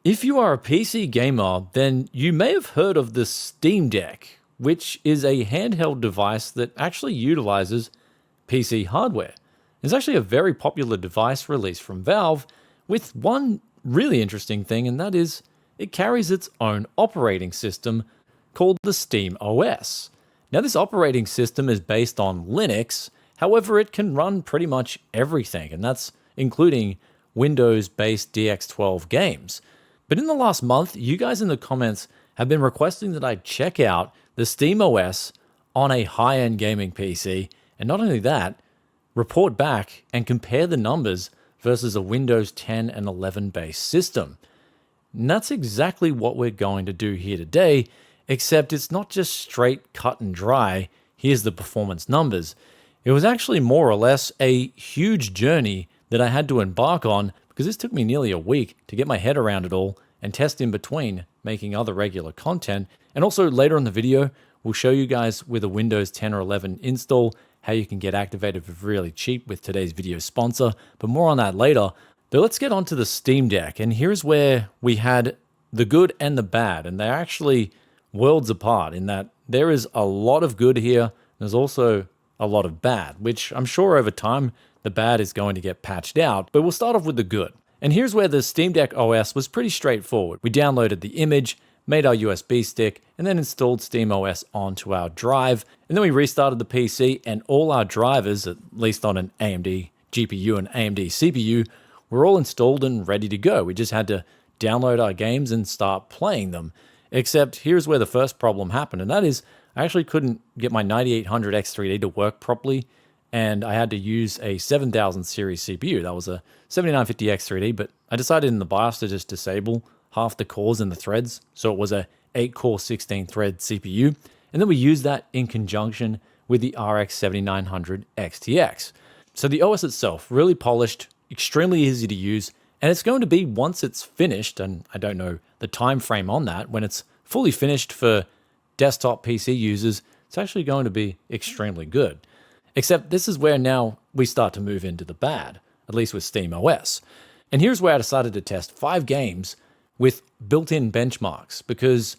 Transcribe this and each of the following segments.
If you are a PC gamer, then you may have heard of the Steam Deck, which is a handheld device that actually utilizes PC hardware. It's actually a very popular device released from Valve with one really interesting thing, and that is it carries its own operating system called the SteamOS. Now, this operating system is based on Linux, however, it can run pretty much everything, and that's including Windows-based DX12 games. But in the last month, you guys in the comments have been requesting that I check out the SteamOS on a high-end gaming PC, and not only that, report back and compare the numbers versus a Windows 10 and 11 based system. And that's exactly what we're going to do here today, except it's not just straight cut and dry, here's the performance numbers. It was actually more or less a huge journey that I had to embark on because this took me nearly a week to get my head around it all and test in between making other regular content. And also later in the video, we'll show you guys with a Windows 10 or 11 install how you can get activated for really cheap with today's video sponsor, but more on that later. But let's get onto the Steam Deck, and here's where we had the good and the bad, and they're actually worlds apart in that there is a lot of good here, there's also a lot of bad, which I'm sure over time the bad is going to get patched out, but we'll start off with the good. And here's where the Steam Deck OS was pretty straightforward. We downloaded the image, made our USB stick, and then installed SteamOS onto our drive. And then we restarted the PC, and all our drivers, at least on an AMD GPU and AMD CPU, were all installed and ready to go. We just had to download our games and start playing them. Except here's where the first problem happened, and that is I actually couldn't get my 9800 X3D to work properly, and I had to use a 7000 series CPU. That was a 7950 X3D, but I decided in the BIOS to just disable half the cores and the threads, so it was a 8-core 16-thread CPU, and then we used that in conjunction with the RX 7900 XTX. So the OS itself, really polished, extremely easy to use, and it's going to be once it's finished, and I don't know the time frame on that, when it's fully finished for desktop PC users, it's actually going to be extremely good. Except this is where now we start to move into the bad, at least with SteamOS. And here's where I decided to test 5 games with built-in benchmarks, because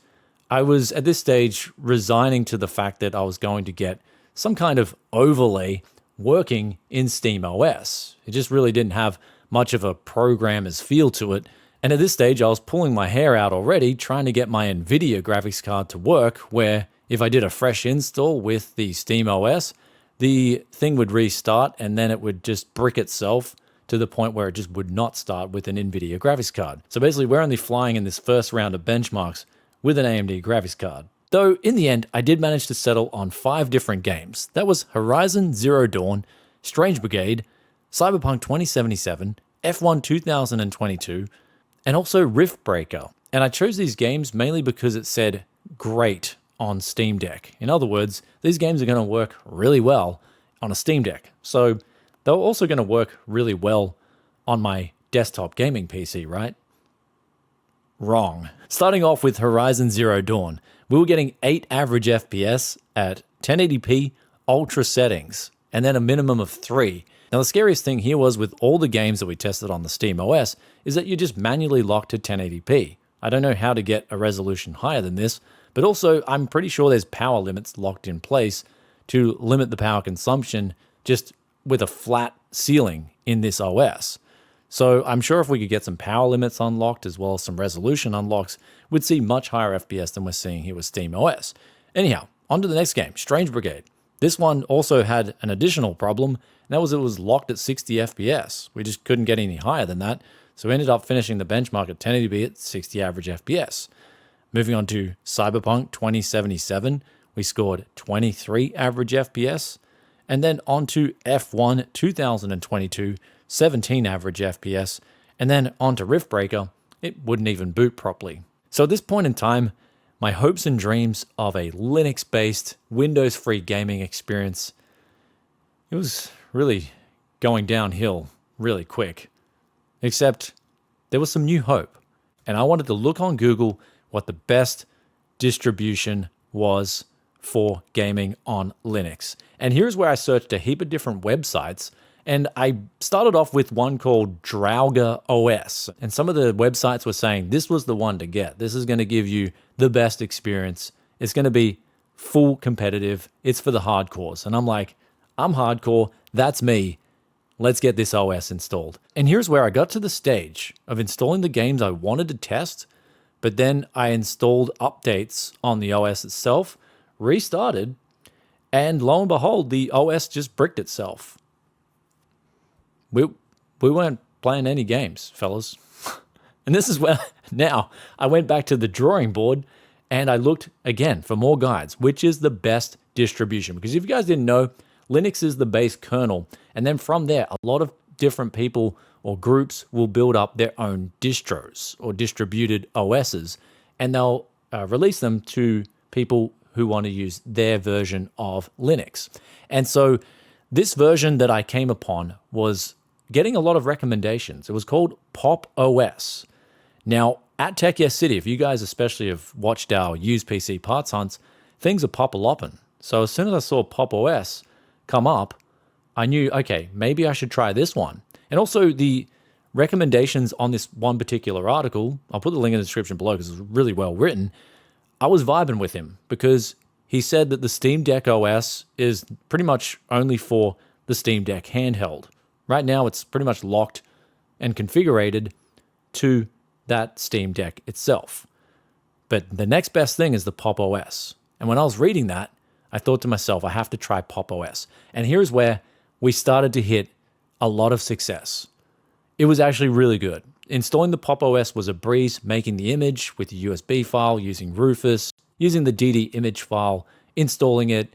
I was at this stage resigning to the fact that I was going to get some kind of overlay working in SteamOS. It just really didn't have much of a programmer's feel to it. And at this stage, I was pulling my hair out already trying to get my nvidia graphics card to work, where if I did a fresh install with the SteamOS, the thing would restart and then it would just brick itself to the point where it just would not start with an nvidia graphics card. So basically, we're only flying in this first round of benchmarks with an AMD graphics card. Though in the end, I did manage to settle on 5 different games. That was Horizon Zero Dawn, Strange Brigade, Cyberpunk 2077, F1 2022, and also Rift Breaker. And I chose these games mainly because it said great on Steam Deck. In other words, these games are going to work really well on a Steam Deck. So they're also going to work really well on my desktop gaming PC, right? Wrong. Starting off with Horizon Zero Dawn, we were getting 8 average FPS at 1080p ultra settings, and then a minimum of 3. Now the scariest thing here was with all the games that we tested on the SteamOS is that you're just manually locked to 1080p. I don't know how to get a resolution higher than this, but also I'm pretty sure there's power limits locked in place to limit the power consumption just with a flat ceiling in this OS. So I'm sure if we could get some power limits unlocked as well as some resolution unlocks, we'd see much higher FPS than we're seeing here with SteamOS. Anyhow, on to the next game, Strange Brigade. This one also had an additional problem, and that was it was locked at 60 FPS. We just couldn't get any higher than that, so we ended up finishing the benchmark at 1080p at 60 average FPS. Moving on to Cyberpunk 2077, we scored 23 average FPS, and then on to F1 2022, 17 average FPS, and then on to Rift Breaker, it wouldn't even boot properly. So at this point in time, my hopes and dreams of a Linux-based, Windows-free gaming experience, it was really going downhill really quick. Except there was some new hope, and I wanted to look on Google what the best distribution was for gaming on Linux. And here's where I searched a heap of different websites, And I started off with one called Drauga OS. And some of the websites were saying this was the one to get. This is going to give you the best experience. It's going to be full competitive. It's for the hardcores. And I'm like, I'm hardcore. That's me. Let's get this OS installed. And here's where I got to the stage of installing the games I wanted to test, but then I installed updates on the OS itself, restarted, and lo and behold, the OS just bricked itself. We weren't playing any games, fellas. And this is where now I went back to the drawing board and I looked again for more guides, which is the best distribution. Because if you guys didn't know, Linux is the base kernel. And then from there, a lot of different people or groups will build up their own distros or distributed OSs, and they'll release them to people who want to use their version of Linux. And so this version that I came upon was getting a lot of recommendations. It was called Pop OS. Now, at Tech Yes City, if you guys especially have watched our used PC parts hunts, things are pop-a-lopping. So as soon as I saw Pop OS come up, I knew, okay, maybe I should try this one. And also the recommendations on this one particular article, I'll put the link in the description below because it's really well written. I was vibing with him because he said that the Steam Deck OS is pretty much only for the Steam Deck handheld. Right now, it's pretty much locked and configured to that Steam Deck itself. But the next best thing is the Pop OS. And when I was reading that, I thought to myself, I have to try Pop OS. And here's where we started to hit a lot of success. It was actually really good. Installing the Pop OS was a breeze, making the image with the USB file, using Rufus, using the DD image file, installing it,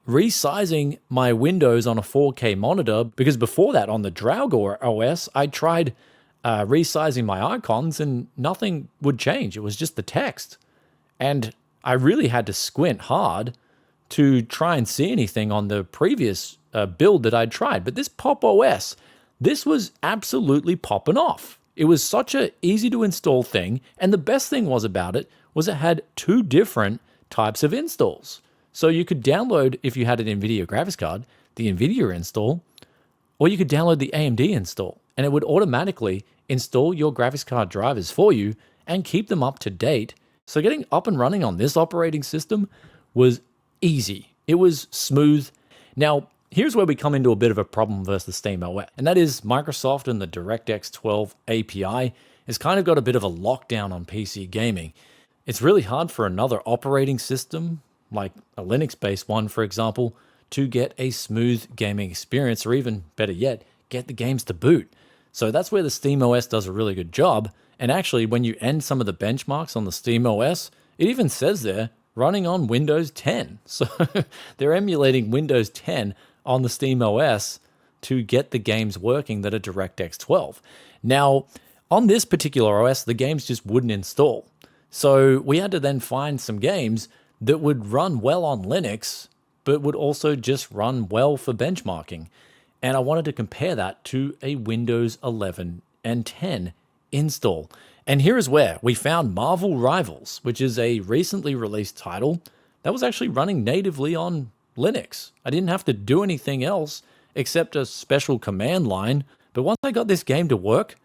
resizing my Windows on a 4K monitor, because before that on the Drauga OS, I tried resizing my icons and nothing would change. It was just the text. And I really had to squint hard to try and see anything on the previous build that I'd tried. But this Pop OS, this was absolutely popping off. It was such an easy to install thing. And the best thing was about it was it had two different types of installs. So you could download, if you had an NVIDIA graphics card, the NVIDIA install, or you could download the AMD install, and it would automatically install your graphics card drivers for you and keep them up to date. So getting up and running on this operating system was easy. It was smooth. Now, here's where we come into a bit of a problem versus SteamOS, and that is Microsoft and the DirectX 12 API has kind of got a bit of a lockdown on PC gaming. It's really hard for another operating system, like a Linux-based one, for example, to get a smooth gaming experience, or even better yet, get the games to boot. So that's where the SteamOS does a really good job. And actually, when you end some of the benchmarks on the SteamOS, it even says there, running on Windows 10. So they're emulating Windows 10 on the SteamOS to get the games working that are DirectX 12. Now, on this particular OS, the games just wouldn't install. So we had to then find some games that would run well on Linux, but would also just run well for benchmarking. And I wanted to compare that to a Windows 11 and 10 install. And here is where we found Marvel Rivals, which is a recently released title that was actually running natively on Linux. I didn't have to do anything else except a special command line. But once I got this game to work,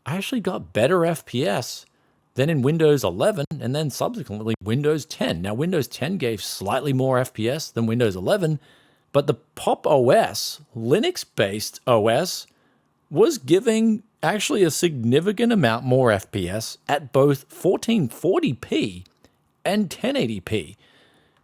I actually got better FPS than in Windows 11 and then subsequently Windows 10. Now, Windows 10 gave slightly more FPS than Windows 11, but the Pop OS, Linux-based OS, was giving actually a significant amount more FPS at both 1440p and 1080p.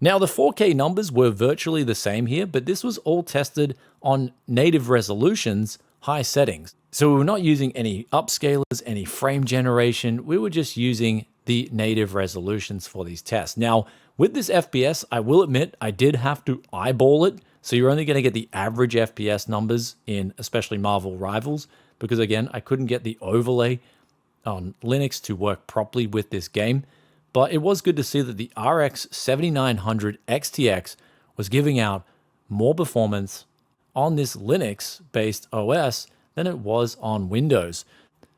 Now, the 4K numbers were virtually the same here, but this was all tested on native resolutions, high settings. So we were not using any upscalers, any frame generation. We were just using the native resolutions for these tests. Now, with this FPS, I will admit I did have to eyeball it. So you're only going to get the average FPS numbers in especially Marvel Rivals, because again, I couldn't get the overlay on Linux to work properly with this game. But it was good to see that the RX 7900 XTX was giving out more performance on this Linux-based OS than it was on Windows.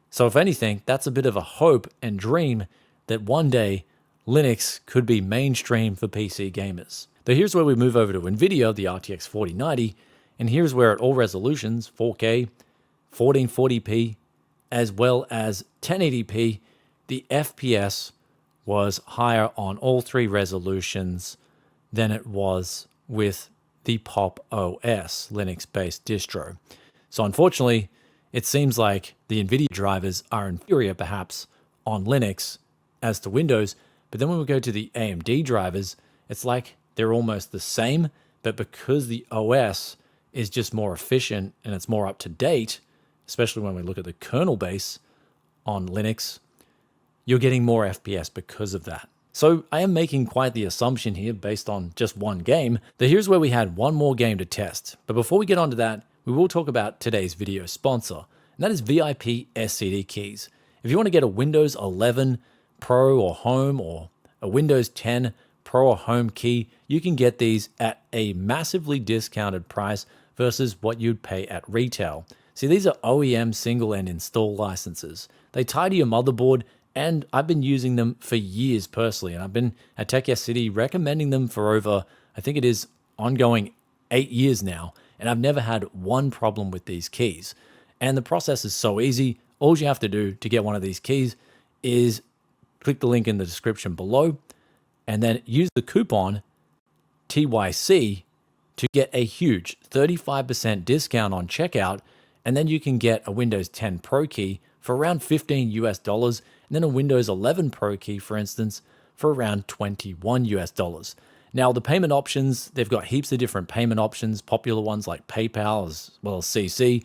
So if anything, that's a bit of a hope and dream that one day Linux could be mainstream for PC gamers. So here's where we move over to nvidia, the RTX 4090, And here's where at all resolutions, 4K, 1440p, as well as 1080p, the FPS was higher on all three resolutions than it was with the Pop! OS Linux-based distro. So unfortunately, it seems like the NVIDIA drivers are inferior perhaps on Linux as to Windows, but then when we go to the AMD drivers, it's like they're almost the same, but because the OS is just more efficient and it's more up to date, especially when we look at the kernel base on Linux, you're getting more FPS because of that. So I am making quite the assumption here based on just one game that here's where we had one more game to test. But before we get on to that, we will talk about today's video sponsor, and that is VIP SCD keys. If you want to get a Windows 11 Pro or Home or a Windows 10 Pro or Home key, you can get these at a massively discounted price versus what you'd pay at retail. See, these are OEM single and install licenses. They tie to your motherboard, and I've been using them for years personally, and I've been at Tech City recommending them for over, I think it is ongoing 8 years now, and I've never had one problem with these keys. And the process is so easy. All you have to do to get one of these keys is click the link in the description below, and then use the coupon TYC to get a huge 35% discount on checkout, and then you can get a Windows 10 Pro key for around $15 US, and then a Windows 11 Pro key, for instance, for around $21 US. Now, the payment options, they've got heaps of different payment options, popular ones like PayPal as well as CC.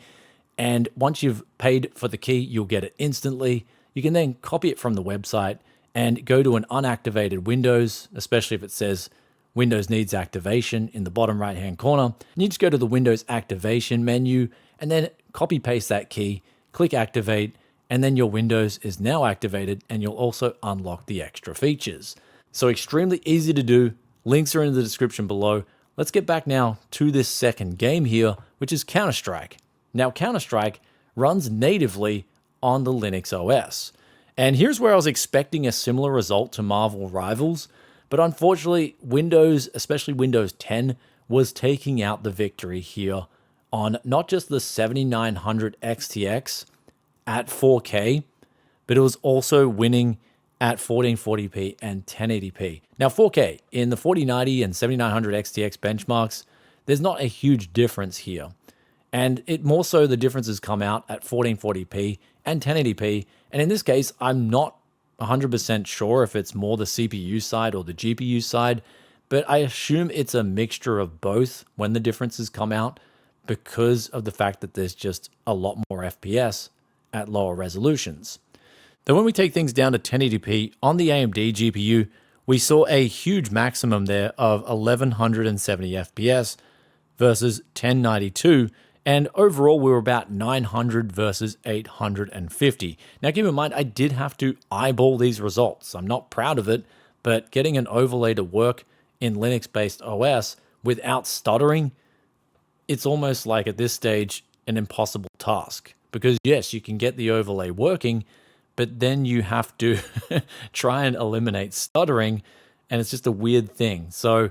And once you've paid for the key, you'll get it instantly. You can then copy it from the website and go to an unactivated Windows, especially if it says Windows needs activation in the bottom right-hand corner. And you just go to the Windows activation menu and then copy paste that key, click activate, and then your Windows is now activated and you'll also unlock the extra features. So extremely easy to do. Links are in the description below. Let's get back now to this second game here, which is Counter-Strike. Now, Counter-Strike runs natively on the Linux OS. And here's where I was expecting a similar result to Marvel Rivals, but unfortunately, Windows, especially Windows 10, was taking out the victory here on not just the 7900 XTX at 4K, but it was also winning at 1440p and 1080p. Now 4K, in the 4090 and 7900 XTX benchmarks, there's not a huge difference here. And it more so the differences come out at 1440p and 1080p. And in this case, I'm not 100% sure if it's more the CPU side or the GPU side, but I assume it's a mixture of both when the differences come out because of the fact that there's just a lot more FPS at lower resolutions. Then when we take things down to 1080p on the AMD GPU, we saw a huge maximum there of 1170 FPS versus 1092, and overall we were about 900 versus 850. Now keep in mind, I did have to eyeball these results. I'm not proud of it, but getting an overlay to work in Linux-based OS without stuttering, it's almost like at this stage an impossible task. Because yes, you can get the overlay working, but then you have to try and eliminate stuttering, and it's just a weird thing. So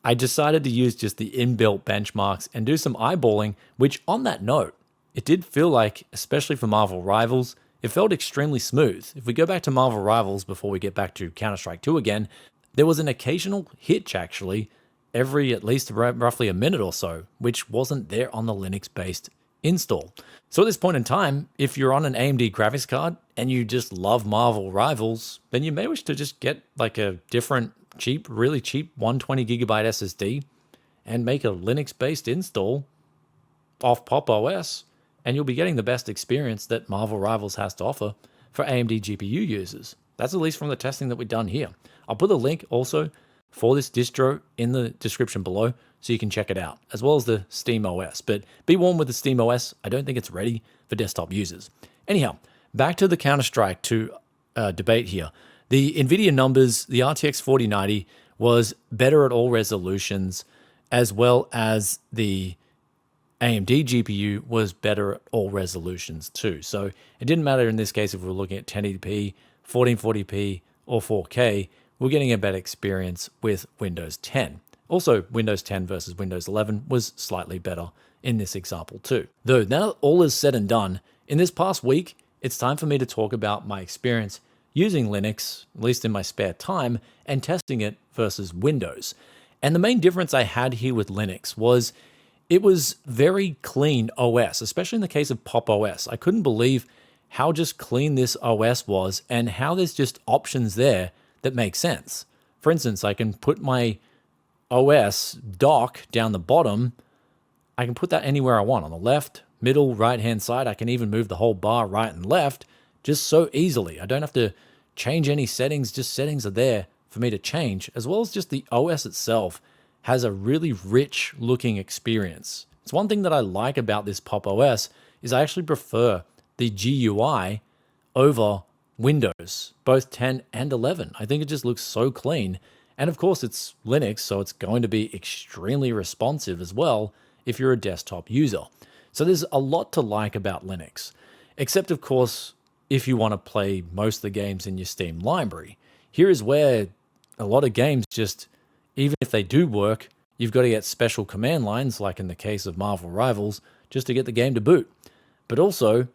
I decided to use just the inbuilt benchmarks and do some eyeballing, which on that note, it did feel like, especially for Marvel Rivals, it felt extremely smooth. If we go back to Marvel Rivals before we get back to Counter-Strike 2 again, there was an occasional hitch actually every at least roughly a minute or so, which wasn't there on the Linux-based install. So at this point in time, if you're on an AMD graphics card and you just love Marvel Rivals, then you may wish to just get like a different cheap, really cheap 120GB SSD and make a Linux-based install off Pop! OS, and you'll be getting the best experience that Marvel Rivals has to offer for AMD GPU users. That's at least from the testing that we've done here. I'll put the link also for this distro in the description below so you can check it out, as well as the SteamOS. But be warned with the SteamOS, I don't think it's ready for desktop users. Anyhow, back to the Counter-Strike 2 debate here. The NVIDIA numbers, the RTX 4090 was better at all resolutions, as well as the AMD GPU was better at all resolutions too. So it didn't matter in this case if we were looking at 1080p, 1440p, or 4K, we're getting a better experience with Windows 10. Also, Windows 10 versus Windows 11 was slightly better in this example too. Though now that all is said and done, in this past week, it's time for me to talk about my experience using Linux, at least in my spare time, and testing it versus Windows. And the main difference I had here with Linux was it was very clean OS, especially in the case of Pop! OS. I couldn't believe how just clean this OS was and how there's just options there that make sense. For instance, I can put my OS dock down the bottom. I can put that anywhere I want, on the left, middle, right-hand side. I can even move the whole bar right and left just so easily. I don't have to change any settings, just settings are there for me to change, as well as just the OS itself has a really rich looking experience. It's one thing that I like about this Pop! OS is I actually prefer the GUI over Windows, both 10 and 11. I think it just looks so clean. And of course it's Linux, so it's going to be extremely responsive as well if you're a desktop user. So there's a lot to like about Linux, except of course, if you want to play most of the games in your Steam library. Here is where a lot of games just, even if they do work, you've got to get special command lines, like in the case of Marvel Rivals, just to get the game to boot. But also,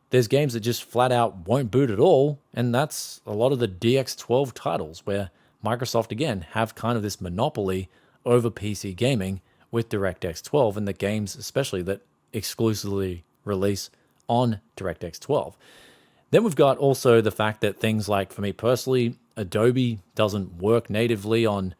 there's games that just flat out won't boot at all, and that's a lot of the DX12 titles, where Microsoft, again, have kind of this monopoly over PC gaming with DirectX 12, and the games especially that exclusively release on DirectX 12. Then we've got also the fact that things like, for me personally, Adobe doesn't work natively on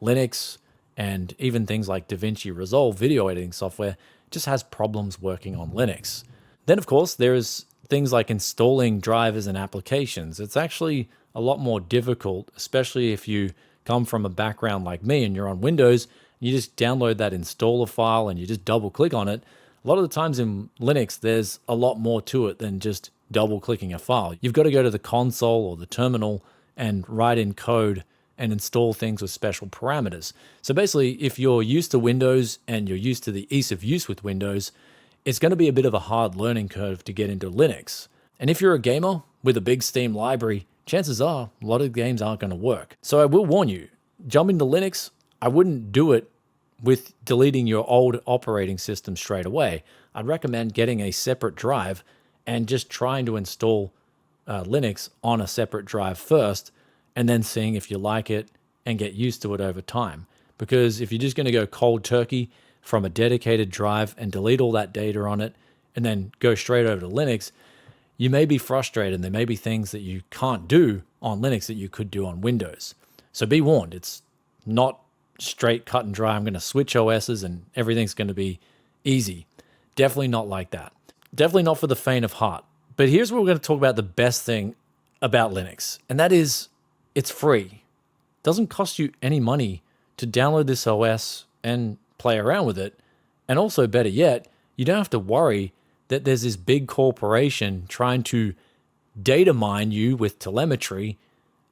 Linux, and even things like DaVinci Resolve video editing software just has problems working on Linux. Then, of course, there's things like installing drivers and applications. It's actually a lot more difficult, especially if you come from a background like me and you're on Windows, you just download that installer file and you just double click on it. A lot of the times in Linux, there's a lot more to it than just double clicking a file. You've got to go to the console or the terminal and write in code and install things with special parameters. So basically, if you're used to Windows and you're used to the ease of use with Windows, it's going to be a bit of a hard learning curve to get into Linux. And if you're a gamer with a big Steam library, chances are a lot of games aren't going to work. So I will warn you, jump into Linux, I wouldn't do it with deleting your old operating system straight away. I'd recommend getting a separate drive and just trying to install Linux on a separate drive first, and then seeing if you like it and get used to it over time. Because if you're just going to go cold turkey from a dedicated drive and delete all that data on it, and then go straight over to Linux, you may be frustrated, and there may be things that you can't do on Linux that you could do on Windows. So be warned, it's not straight cut and dry. I'm going to switch OSs and everything's going to be easy. Definitely not like that. Definitely not for the faint of heart. But here's where we're going to talk about the best thing about Linux, and that is it's free. It doesn't cost you any money to download this OS and play around with it. And also, better yet, you don't have to worry that there's this big corporation trying to data mine you with telemetry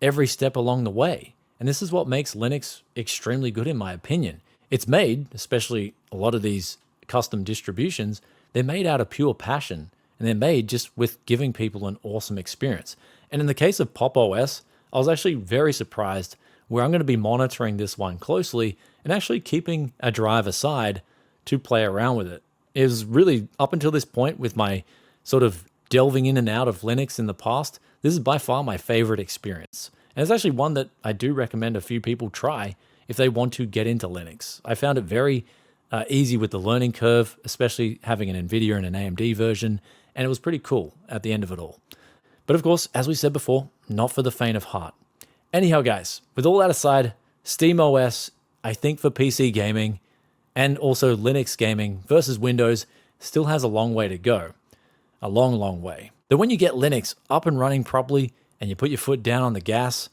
every step along the way. And this is what makes Linux extremely good, in my opinion. It's made, especially a lot of these custom distributions, they're made out of pure passion, and they're made just with giving people an awesome experience. And in the case of Pop! OS, I was actually very surprised, where I'm going to be monitoring this one closely and actually keeping a drive aside to play around with it. It was really, up until this point with my sort of delving in and out of Linux in the past, this is by far my favorite experience. And it's actually one that I do recommend a few people try if they want to get into Linux. I found it very easy with the learning curve, especially having an nvidia and an AMD version, and it was pretty cool at the end of it all. But of course, as we said before, not for the faint of heart. Anyhow, guys, with all that aside, SteamOS, I think for PC gaming and also Linux gaming versus Windows still has a long way to go. A long, long way. But when you get Linux up and running properly and you put your foot down on the gas,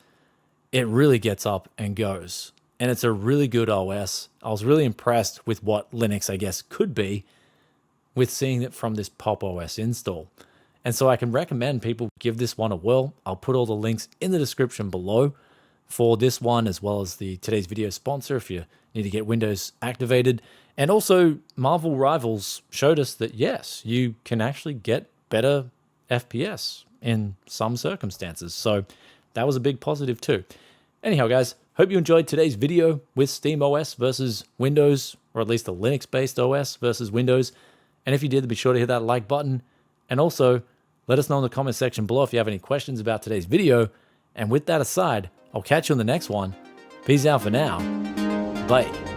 it really gets up and goes. And it's a really good OS. I was really impressed with what Linux, I guess, could be with seeing it from this Pop! OS install. And so I can recommend people give this one a whirl. I'll put all the links in the description below for this one, as well as the today's video sponsor if you need to get Windows activated. And also, Marvel Rivals showed us that yes, you can actually get better FPS in some circumstances. So that was a big positive too. Anyhow, guys, hope you enjoyed today's video with SteamOS versus Windows. or at least a Linux-based OS versus Windows? And if you did, then be sure to hit that like button. And also, let us know in the comment section below if you have any questions about today's video. And with that aside, I'll catch you on the next one. Peace out for now. Bye.